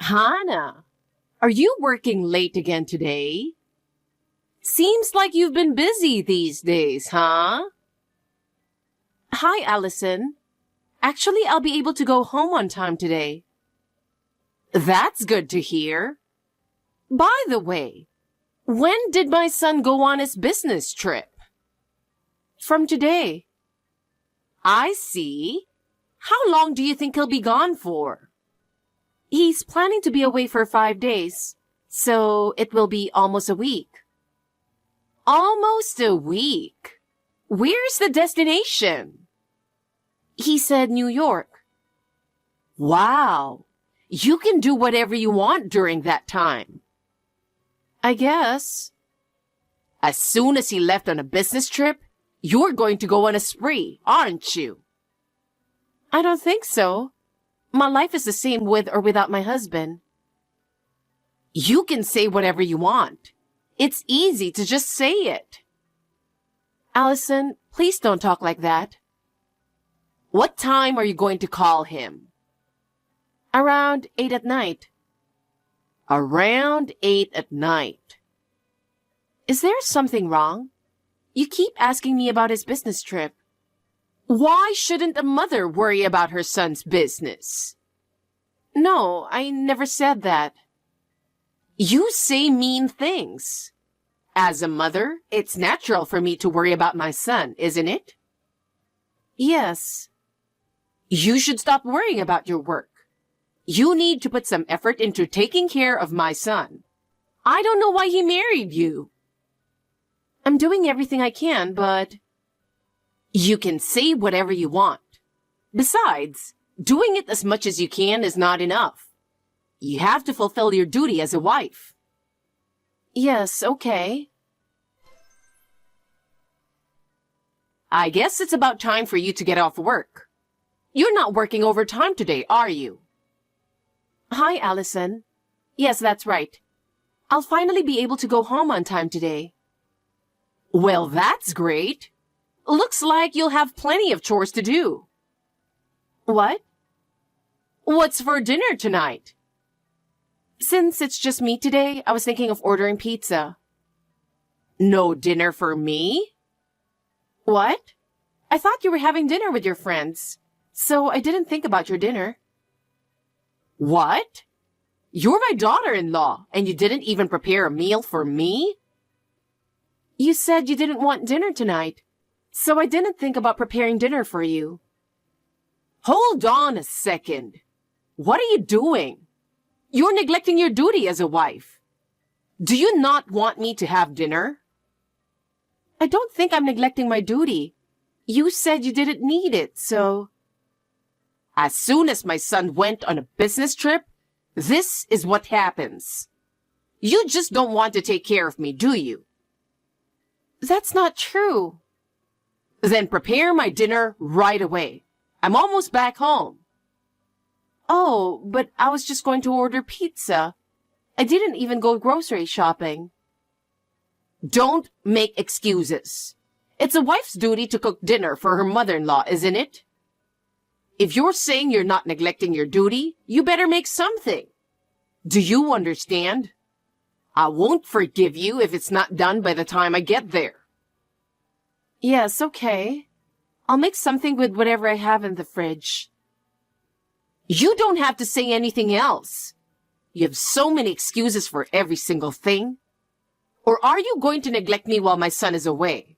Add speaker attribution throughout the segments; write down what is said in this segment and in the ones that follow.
Speaker 1: Hannah, are you working late again today? Seems like you've been busy these days, huh? Hi, Allison. Actually, I'll be able to go home on time today. That's good to hear. By the way, when did my son go on his business trip? From today. I see. How long do you think he'll be gone for? He's planning to be away for 5 days, so it will be almost a week. Almost a week? Where's the destination? He said New York. Wow. You can do whatever you want during that time. I guess. As soon as he left on a business trip, you're going to go on a spree, aren't you? I don't think so. My life is the same with or without my husband. You can say whatever you want. It's easy to just say it. Allison, please don't talk like that. What time are you going to call him? Around 8 at night. Around 8 at night. Is there something wrong? You keep asking me about his business trip. Why shouldn't a mother worry about her son's business? No, I never said that. You say mean things. As a mother, it's natural for me to worry about my son, isn't it? Yes. You should stop worrying about your work. You need to put some effort into taking care of my son. I don't know why he married you. I'm doing everything I can, but... You can say whatever you want. Besides, doing it as much as you can is not enough. You have to fulfill your duty as a wife. Yes, okay. I guess it's about time for you to get off work. You're not working overtime today, are you? Hi, Allison. Yes, that's right. I'll finally be able to go home on time today. Well, that's great. Looks like you'll have plenty of chores to do. What? What's for dinner tonight? Since it's just me today, I was thinking of ordering pizza. No dinner for me? What? I thought you were having dinner with your friends, so I didn't think about your dinner. What? You're my daughter-in-law, and you didn't even prepare a meal for me? You said you didn't want dinner tonight, so I didn't think about preparing dinner for you. Hold on a second. What are you doing? You're neglecting your duty as a wife. Do you not want me to have dinner? I don't think I'm neglecting my duty. You said you didn't need it, so... As soon as my son went on a business trip, this is what happens. You just don't want to take care of me, do you? That's not true. Then prepare my dinner right away. I'm almost back home. Oh, but I was just going to order pizza. I didn't even go grocery shopping. Don't make excuses. It's a wife's duty to cook dinner for her mother-in-law, isn't it? If you're saying you're not neglecting your duty, you better make something. Do you understand? I won't forgive you if it's not done by the time I get there. Yes, okay. I'll make something with whatever I have in the fridge. You don't have to say anything else. You have so many excuses for every single thing. Or are you going to neglect me while my son is away?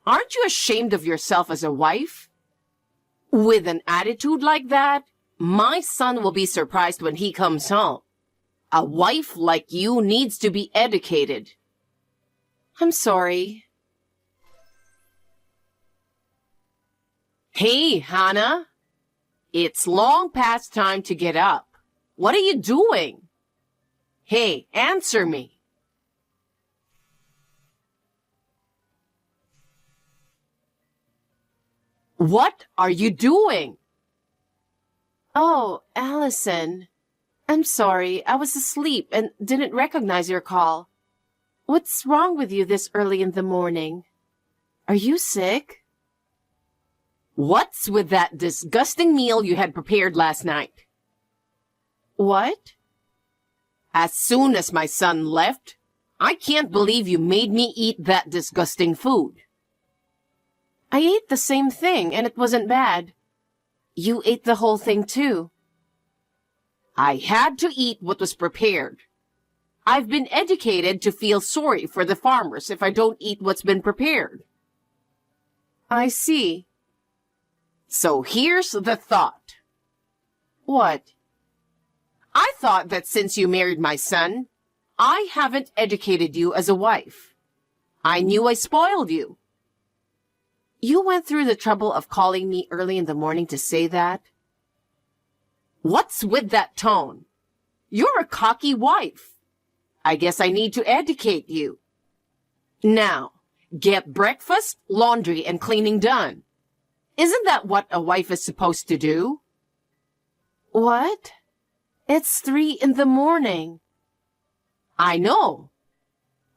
Speaker 1: Aren't you ashamed of yourself as a wife? With an attitude like that, my son will be surprised when he comes home. A wife like you needs to be educated. I'm sorry. Hey, Hannah. It's long past time to get up. What are you doing? Hey, answer me. What are you doing? Oh, Allison. I'm sorry. I was asleep and didn't recognize your call. What's wrong with you this early in the morning? Are you sick? What's with that disgusting meal you had prepared last night? What? As soon as my son left, I can't believe you made me eat that disgusting food. I ate the same thing and it wasn't bad. You ate the whole thing too. I had to eat what was prepared. I've been educated to feel sorry for the farmers if I don't eat what's been prepared. I see. So here's the thought. What? I thought that since you married my son, I haven't educated you as a wife. I knew I spoiled you. You went through the trouble of calling me early in the morning to say that? What's with that tone? You're a cocky wife. I guess I need to educate you. Now, get breakfast, laundry, and cleaning done. Isn't that what a wife is supposed to do? What? It's 3 in the morning. I know.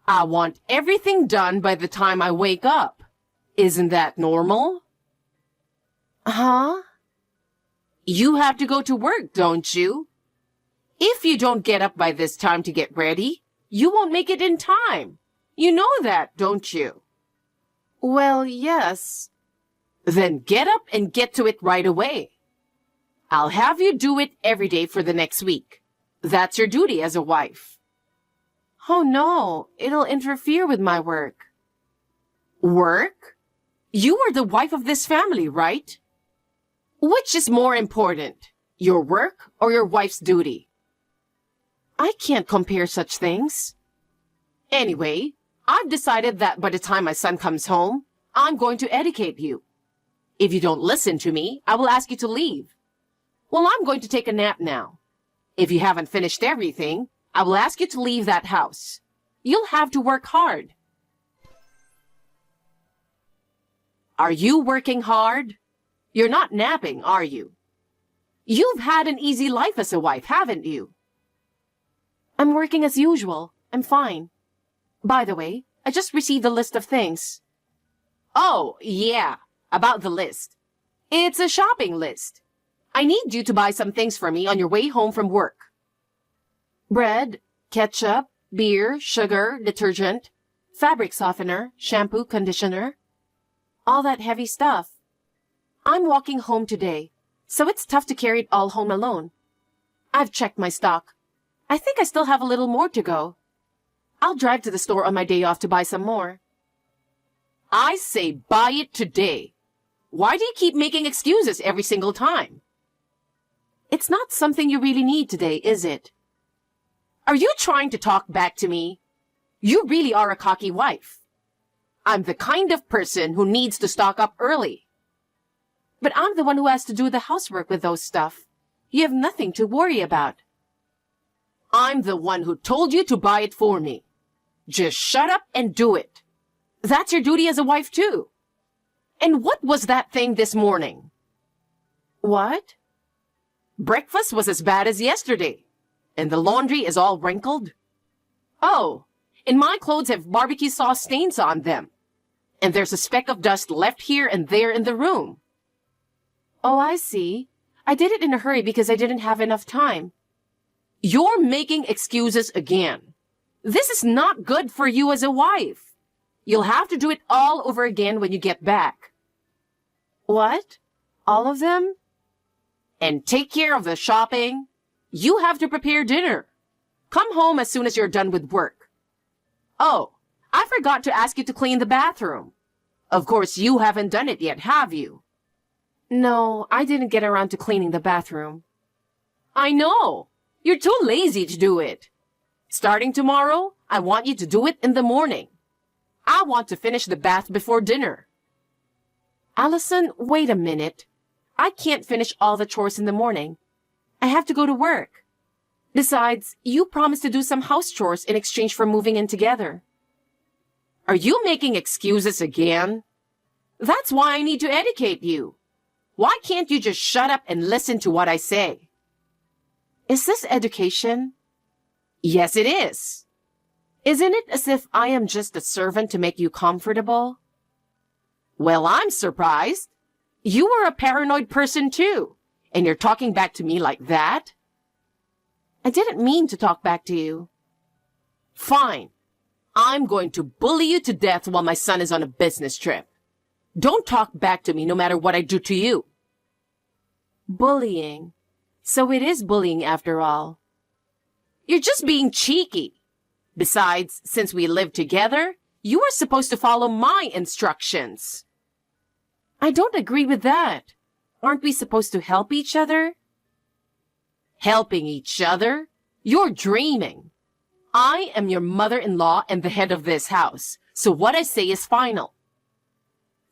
Speaker 1: I want everything done by the time I wake up. Isn't that normal? Huh? You have to go to work, don't you? If you don't get up by this time to get ready, you won't make it in time. You know that, don't you? Well, yes. Then get up and get to it right away. I'll have you do it every day for the next week. That's your duty as a wife. Oh no, it'll interfere with my work. Work? You are the wife of this family, right? Which is more important, your work or your wife's duty? I can't compare such things. Anyway, I've decided that by the time my son comes home, I'm going to educate you. If you don't listen to me, I will ask you to leave. Well, I'm going to take a nap now. If you haven't finished everything, I will ask you to leave that house. You'll have to work hard. Are you working hard? You're not napping, are you? You've had an easy life as a wife, haven't you? I'm working as usual. I'm fine. By the way, I just received a list of things. Oh, yeah, about the list. It's a shopping list. I need you to buy some things for me on your way home from work. Bread, ketchup, beer, sugar, detergent, fabric softener, shampoo, conditioner. All that heavy stuff. I'm walking home today, so it's tough to carry it all home alone. I've checked my stock. I think I still have a little more to go. I'll drive to the store on my day off to buy some more. I say buy it today. Why do you keep making excuses every single time? It's not something you really need today, is it? Are you trying to talk back to me? You really are a cocky wife. I'm the kind of person who needs to stock up early. But I'm the one who has to do the housework with those stuff. You have nothing to worry about. I'm the one who told you to buy it for me. Just shut up and do it. That's your duty as a wife, too. And what was that thing this morning? What? Breakfast was as bad as yesterday, and the laundry is all wrinkled. Oh, and my clothes have barbecue sauce stains on them, and there's a speck of dust left here and there in the room. Oh, I see. I did it in a hurry because I didn't have enough time. You're making excuses again. This is not good for you as a wife. You'll have to do it all over again when you get back. What? All of them? And take care of the shopping. You have to prepare dinner. Come home as soon as you're done with work. Oh, I forgot to ask you to clean the bathroom. Of course, you haven't done it yet, have you? No, I didn't get around to cleaning the bathroom. I know. You're too lazy to do it. Starting tomorrow, I want you to do it in the morning. I want to finish the bath before dinner. Allison, wait a minute. I can't finish all the chores in the morning. I have to go to work. Besides, you promised to do some house chores in exchange for moving in together. Are you making excuses again? That's why I need to educate you. Why can't you just shut up and listen to what I say? Is this education? Yes, it is. Isn't it as if I am just a servant to make you comfortable? Well, I'm surprised. You are a paranoid person too, and you're talking back to me like that? I didn't mean to talk back to you. Fine. I'm going to bully you to death while my son is on a business trip. Don't talk back to me no matter what I do to you. Bullying. So it is bullying after all. You're just being cheeky. Besides, since we live together, you are supposed to follow my instructions. I don't agree with that. Aren't we supposed to help each other? Helping each other? You're dreaming. I am your mother-in-law and the head of this house, so what I say is final.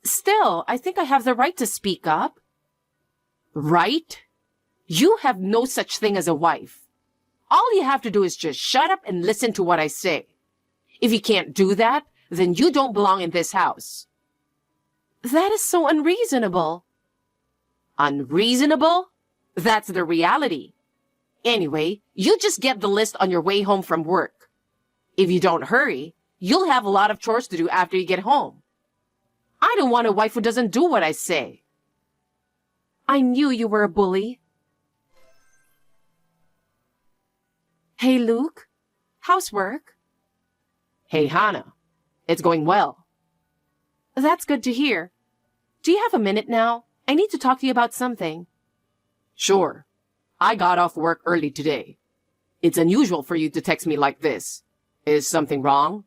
Speaker 1: Still, I think I have the right to speak up. Right? You have no such thing as a wife. All you have to do is just shut up and listen to what I say. If you can't do that, then you don't belong in this house. That is so unreasonable. Unreasonable? That's the reality. Anyway, you just get the list on your way home from work. If you don't hurry, you'll have a lot of chores to do after you get home. I don't want a wife who doesn't do what I say. I knew you were a bully. Hey, Luke. How's work? Hey, Hannah. It's going well. That's good to hear. Do you have a minute now? I need to talk to you about something. Sure. I got off work early today. It's unusual for you to text me like this. Is something wrong?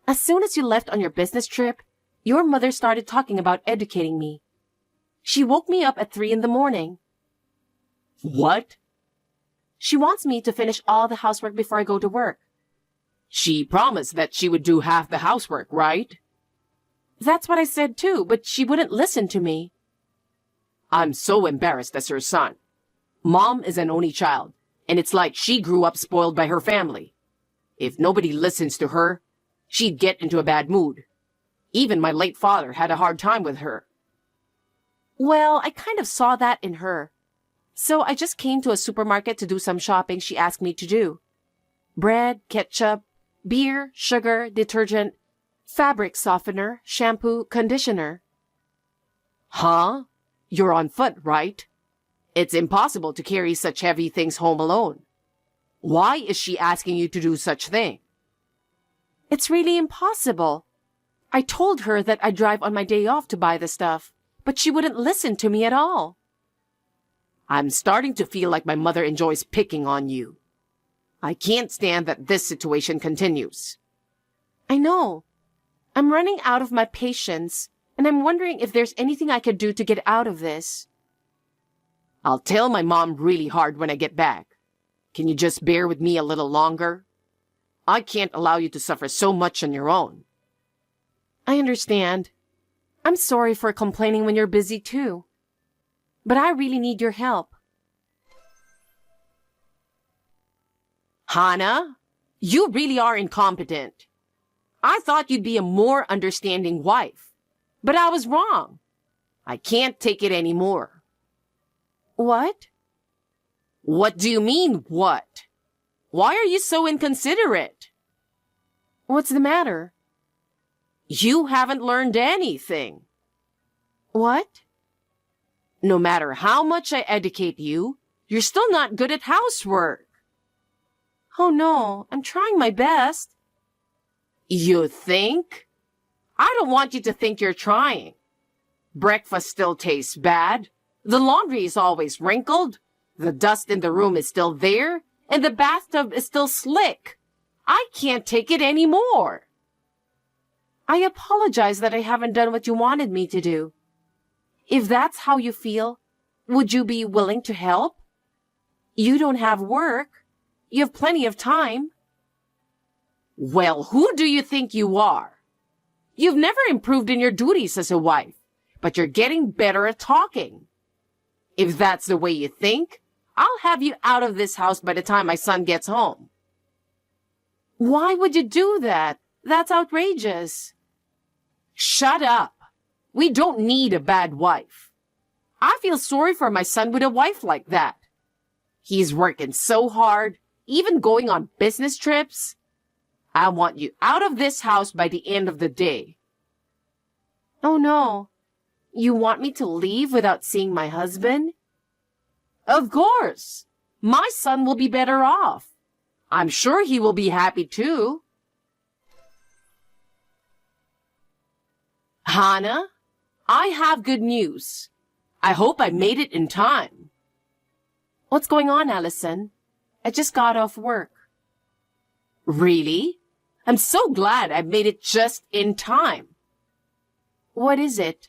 Speaker 1: As soon as you left on your business trip, your mother started talking about educating me. She woke me up at 3 a.m. What? She wants me to finish all the housework before I go to work. She promised that she would do half the housework, right? That's what I said too, but she wouldn't listen to me. I'm so embarrassed as her son. Mom is an only child, and it's like she grew up spoiled by her family. If nobody listens to her, she'd get into a bad mood. Even my late father had a hard time with her. Well, I kind of saw that in her. So I just came to a supermarket to do some shopping she asked me to do. Bread, ketchup, beer, sugar, detergent, fabric softener, shampoo, conditioner. Huh? You're on foot, right? It's impossible to carry such heavy things home alone. Why is she asking you to do such thing? It's really impossible. I told her that I'd drive on my day off to buy the stuff, but she wouldn't listen to me at all. I'm starting to feel like my mother enjoys picking on you. I can't stand that this situation continues. I know. I'm running out of my patience, and I'm wondering if there's anything I could do to get out of this. I'll tell my mom really hard when I get back. Can you just bear with me a little longer? I can't allow you to suffer so much on your own. I understand. I'm sorry for complaining when you're busy too. But I really need your help. Hannah, you really are incompetent. I thought you'd be a more understanding wife, but I was wrong. I can't take it anymore. What? What do you mean, what? Why are you so inconsiderate? What's the matter? You haven't learned anything. What? No matter how much I educate you, you're still not good at housework. Oh no, I'm trying my best. You think? I don't want you to think you're trying. Breakfast still tastes bad. The laundry is always wrinkled. The dust in the room is still there. And the bathtub is still slick. I can't take it anymore. I apologize that I haven't done what you wanted me to do. If that's how you feel, would you be willing to help? You don't have work. You have plenty of time. Well, who do you think you are? You've never improved in your duties as a wife, but you're getting better at talking. If that's the way you think, I'll have you out of this house by the time my son gets home. Why would you do that? That's outrageous. Shut up. We don't need a bad wife. I feel sorry for my son with a wife like that. He's working so hard, even going on business trips. I want you out of this house by the end of the day. Oh no. You want me to leave without seeing my husband? Of course. my son will be better off. I'm sure he will be happy too. Hannah, I have good news. I hope I made it in time. What's going on, Allison? I just got off work. Really? I'm so glad I made it just in time. What is it?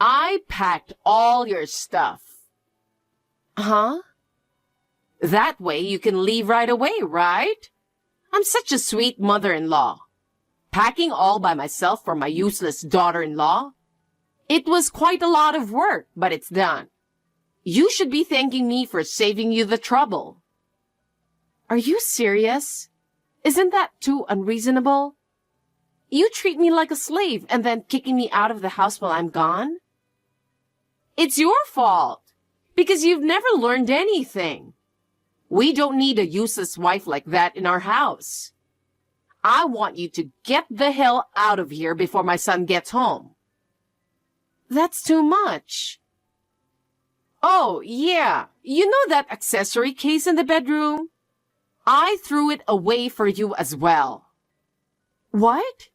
Speaker 1: I packed all your stuff. Huh? That way you can leave right away, right? I'm such a sweet mother-in-law. Packing all by myself for my useless daughter-in-law. It was quite a lot of work, but it's done. You should be thanking me for saving you the trouble. Are you serious? Isn't that too unreasonable? You treat me like a slave and then kicking me out of the house while I'm gone? It's your fault, because you've never learned anything. We don't need a useless wife like that in our house. I want you to get the hell out of here before my son gets home. That's too much. Oh, yeah. You know that accessory case in the bedroom? I threw it away for you as well. What?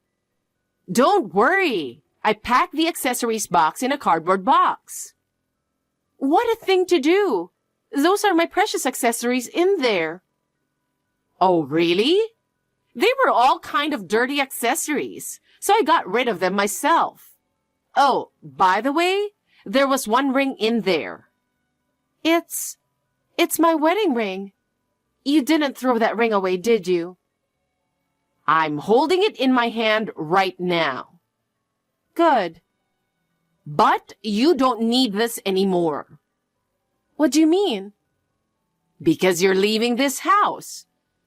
Speaker 1: Don't worry. I packed the accessories box in a cardboard box. What a thing to do. Those are my precious accessories in there. Oh, really? They were all kind of dirty accessories, so I got rid of them myself. Oh, by the way, there was one ring in there. It's my wedding ring. You didn't throw that ring away, did you? I'm holding it in my hand right now. Good. But you don't need this anymore. What do you mean? Because you're leaving this house.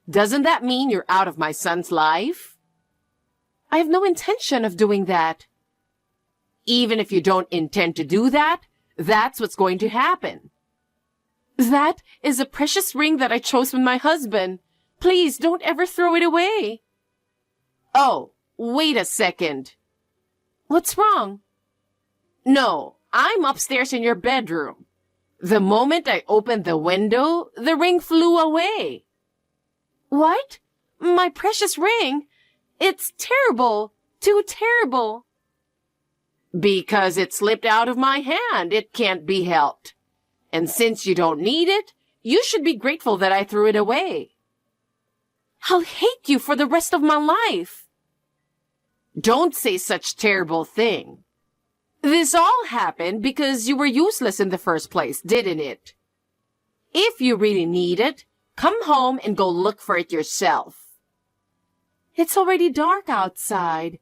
Speaker 1: Doesn't that mean you're out of my son's life? I have no intention of doing that. Even if you don't intend to do that, that's what's going to happen. That is a precious ring that I chose with my husband. Please don't ever throw it away. Oh, wait a second. What's wrong? No, I'm upstairs in your bedroom. The moment I opened the window, the ring flew away. What? My precious ring? It's terrible. Too terrible. Because it slipped out of my hand. It can't be helped. And since you don't need it, you should be grateful that I threw it away. I'll hate you for the rest of my life. Don't say such terrible thing. This all happened because you were useless in the first place, didn't it? If you really need it, come home and go look for it yourself. It's already dark outside.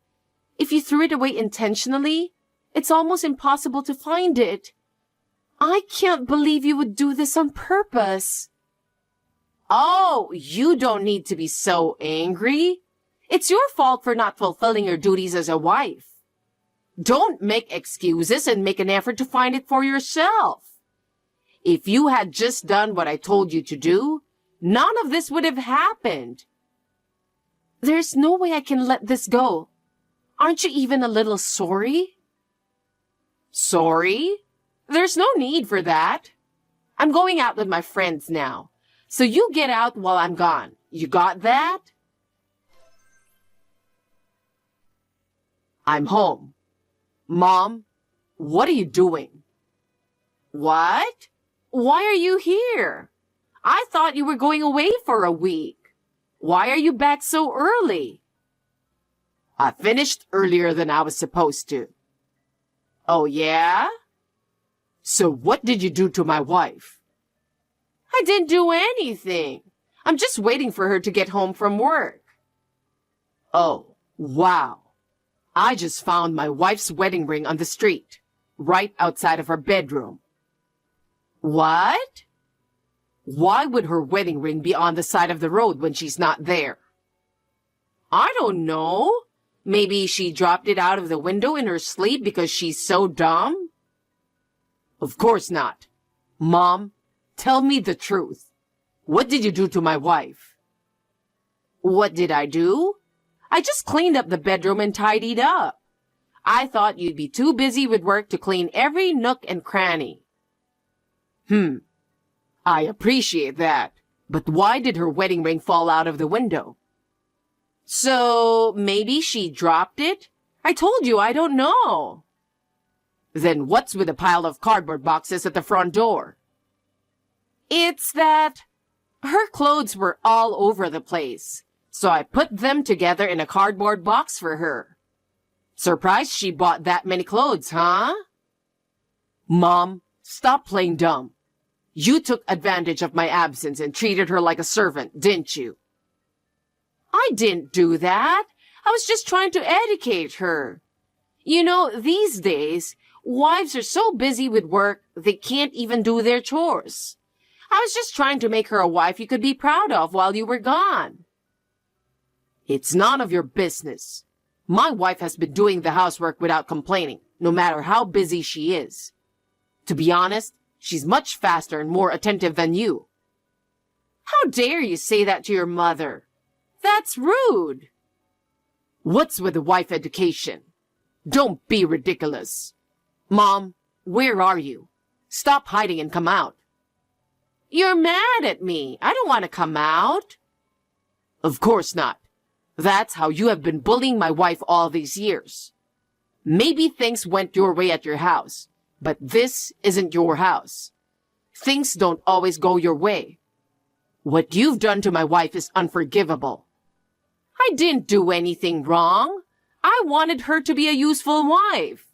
Speaker 1: If you threw it away intentionally, it's almost impossible to find it. I can't believe you would do this on purpose. Oh, you don't need to be so angry. It's your fault for not fulfilling your duties as a wife. Don't make excuses and make an effort to find it for yourself. If you had just done what I told you to do, none of this would have happened. There's no way I can let this go. Aren't you even a little sorry? Sorry? There's no need for that. I'm going out with my friends now, so you get out while I'm gone. You got that? I'm home. Mom, what are you doing? What? Why are you here? I thought you were going away for a week. Why are you back so early? I finished earlier than I was supposed to. Oh, yeah? So what did you do to my wife? I didn't do anything. I'm just waiting for her to get home from work. Oh, wow. I just found my wife's wedding ring on the street, right outside of her bedroom. What? Why would her wedding ring be on the side of the road when she's not there? I don't know. Maybe she dropped it out of the window in her sleep because she's so dumb? Of course not. Mom, tell me the truth. What did you do to my wife? What did I do? I just cleaned up the bedroom and tidied up. I thought you'd be too busy with work to clean every nook and cranny. I appreciate that. But why did her wedding ring fall out of the window? So, maybe she dropped it? I told you I don't know. Then what's with the pile of cardboard boxes at the front door? It's that her clothes were all over the place, so I put them together in a cardboard box for her. Surprised she bought that many clothes, huh? Mom, stop playing dumb. You took advantage of my absence and treated her like a servant, didn't you? I didn't do that. I was just trying to educate her. You know, these days, wives are so busy with work, they can't even do their chores. I was just trying to make her a wife you could be proud of while you were gone. It's none of your business. My wife has been doing the housework without complaining, no matter how busy she is. To be honest, she's much faster and more attentive than you. How dare you say that to your mother? That's rude. What's with the wife education? Don't be ridiculous. Mom, where are you? Stop hiding and come out. You're mad at me. I don't want to come out. Of course not. That's how you have been bullying my wife all these years. Maybe things went your way at your house, but this isn't your house. Things don't always go your way. What you've done to my wife is unforgivable. I didn't do anything wrong. I wanted her to be a useful wife.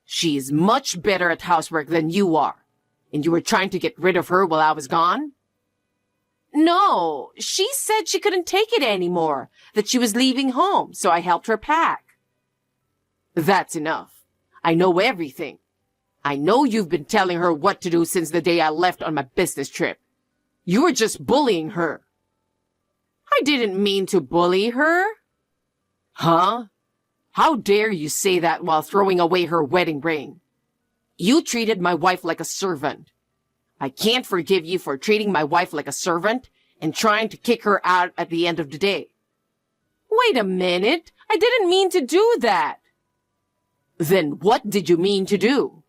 Speaker 1: She is much better at housework than you are, and you were trying to get rid of her while I was gone? No, she said she couldn't take it anymore, that she was leaving home, so I helped her pack. That's enough. I know everything. I know you've been telling her what to do since the day I left on my business trip. You were just bullying her. I didn't mean to bully her. Huh? How dare you say that while throwing away her wedding ring? You treated my wife like a servant. I can't forgive you for treating my wife like a servant and trying to kick her out at the end of the day. Wait a minute. I didn't mean to do that. Then what did you mean to do?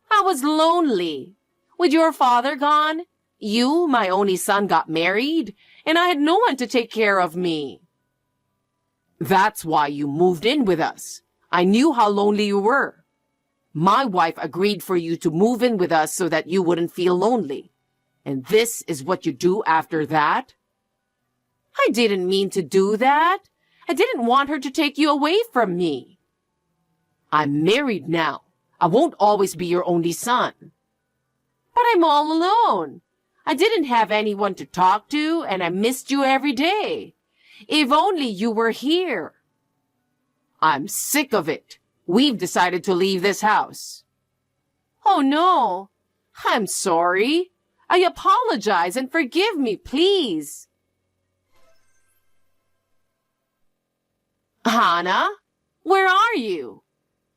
Speaker 1: I was lonely. With your father gone, you, my only son, got married, and I had no one to take care of me. That's why you moved in with us. I knew how lonely you were. My wife agreed for you to move in with us so that you wouldn't feel lonely. And this is what you do after that? I didn't mean to do that. I didn't want her to take you away from me. I'm married now. I won't always be your only son. But I'm all alone. I didn't have anyone to talk to, and I missed you every day. If only you were here. I'm sick of it. We've decided to leave this house. Oh, no. I'm sorry. I apologize and forgive me, please. Hannah, where are you?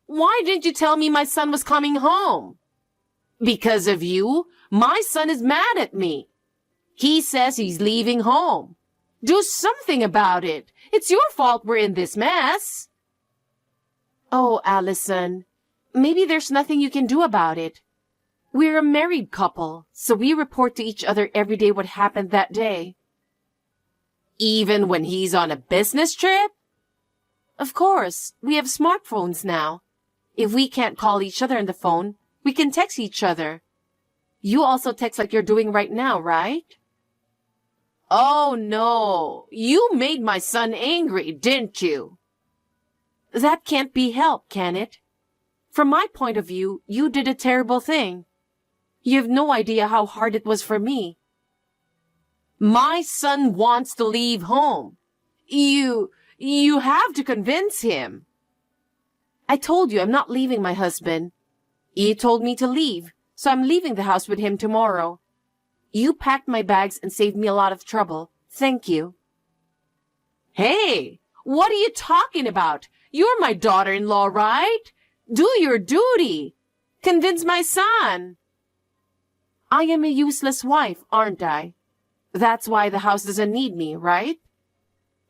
Speaker 1: Why didn't you tell me my son was coming home? Because of you, my son is mad at me. He says he's leaving home. Do something about it. It's your fault we're in this mess. Oh, Allison, maybe there's nothing you can do about it. We're a married couple, so we report to each other every day what happened that day. Even when he's on a business trip? Of course, we have smartphones now. If we can't call each other on the phone, we can text each other. You also text like you're doing right now, right? Oh, no. You made my son angry, didn't you? That can't be helped, can it? From my point of view, you did a terrible thing. You have no idea how hard it was for me. My son wants to leave home. You have to convince him. I told you I'm not leaving my husband. You told me to leave, so I'm leaving the house with him tomorrow. You packed my bags and saved me a lot of trouble. Thank you. Hey, what are you talking about? You're my daughter-in-law, right? Do your duty. Convince my son. I am a useless wife, aren't I? That's why the house doesn't need me, right?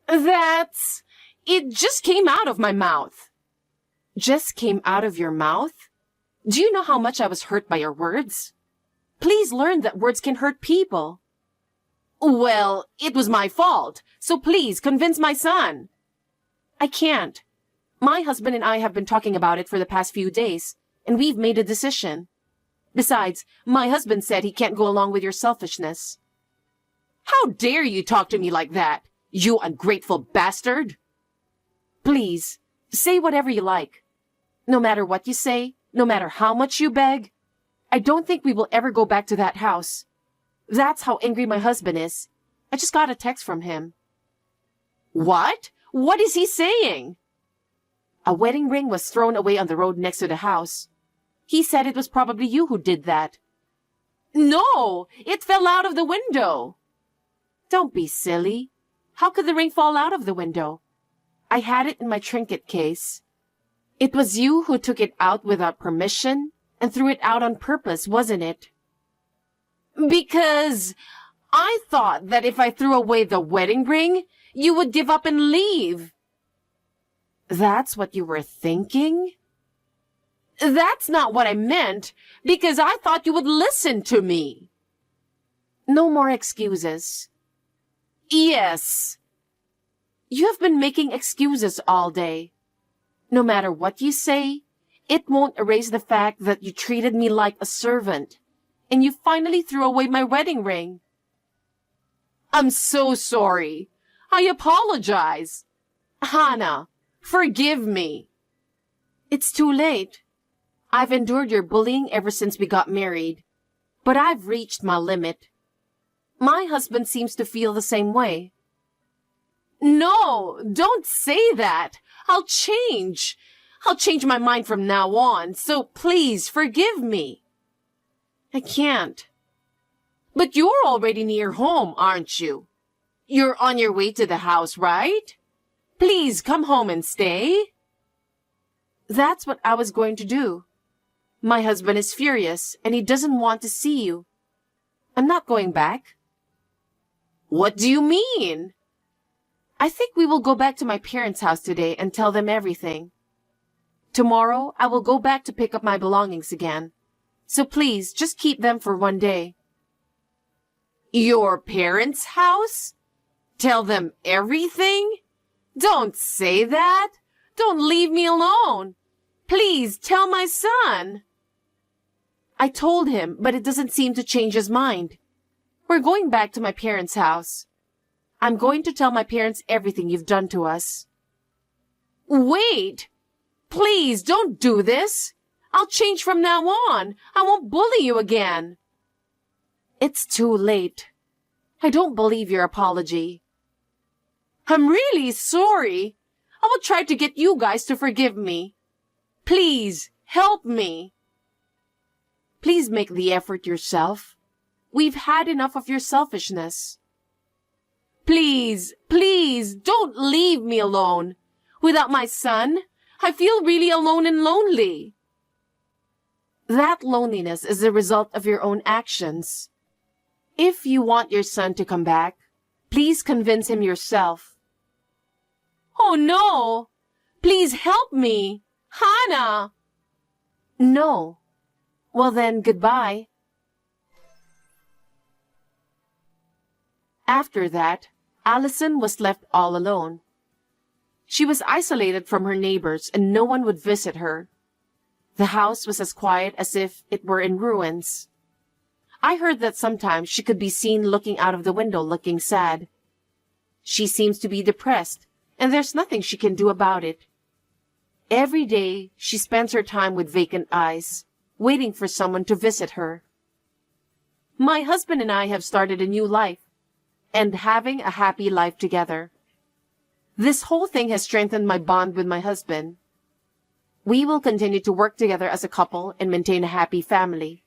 Speaker 1: It just came out of my mouth. Just came out of your mouth? Do you know how much I was hurt by your words? Please learn that words can hurt people. Well, it was my fault, so please convince my son. I can't. My husband and I have been talking about it for the past few days, and we've made a decision. Besides, my husband said he can't go along with your selfishness. How dare you talk to me like that, you ungrateful bastard? Please, say whatever you like. No matter what you say, no matter how much you beg, I don't think we will ever go back to that house. That's how angry my husband is. I just got a text from him. What? What is he saying? A wedding ring was thrown away on the road next to the house. He said it was probably you who did that. No, it fell out of the window. Don't be silly. How could the ring fall out of the window? I had it in my trinket case. It was you who took it out without permission and threw it out on purpose, wasn't it? Because I thought that if I threw away the wedding ring, you would give up and leave. That's what you were thinking? That's not what I meant, because I thought you would listen to me. No more excuses. Yes. You have been making excuses all day. No matter what you say, it won't erase the fact that you treated me like a servant, and you finally threw away my wedding ring. I'm so sorry. I apologize. Hannah, forgive me. It's too late. I've endured your bullying ever since we got married, but I've reached my limit. My husband seems to feel the same way. No, don't say that. I'll change. I'll change my mind from now on, so please forgive me. I can't. But you're already near home, aren't you? You're on your way to the house, right? Please come home and stay. That's what I was going to do. My husband is furious, and he doesn't want to see you. I'm not going back. What do you mean? I think we will go back to my parents' house today and tell them everything. Tomorrow, I will go back to pick up my belongings again. So please, just keep them for one day. Your parents' house? Tell them everything? Don't say that. Don't leave me alone. Please, tell my son. I told him, but it doesn't seem to change his mind. We're going back to my parents' house. I'm going to tell my parents everything you've done to us. Wait! Please, don't do this. I'll change from now on. I won't bully you again. It's too late. I don't believe your apology. I'm really sorry. I will try to get you guys to forgive me. Please, help me. Please make the effort yourself. We've had enough of your selfishness. Please, please, don't leave me alone. Without my son, I feel really alone and lonely. That loneliness is the result of your own actions. If you want your son to come back, please convince him yourself. Oh no! Please help me! Hannah! No. Well then, goodbye. After that, Allison was left all alone. She was isolated from her neighbors and no one would visit her. The house was as quiet as if it were in ruins. I heard that sometimes she could be seen looking out of the window looking sad. She seems to be depressed, and there's nothing she can do about it. Every day, she spends her time with vacant eyes, waiting for someone to visit her. My husband and I have started a new life, and having a happy life together. This whole thing has strengthened my bond with my husband. We will continue to work together as a couple and maintain a happy family.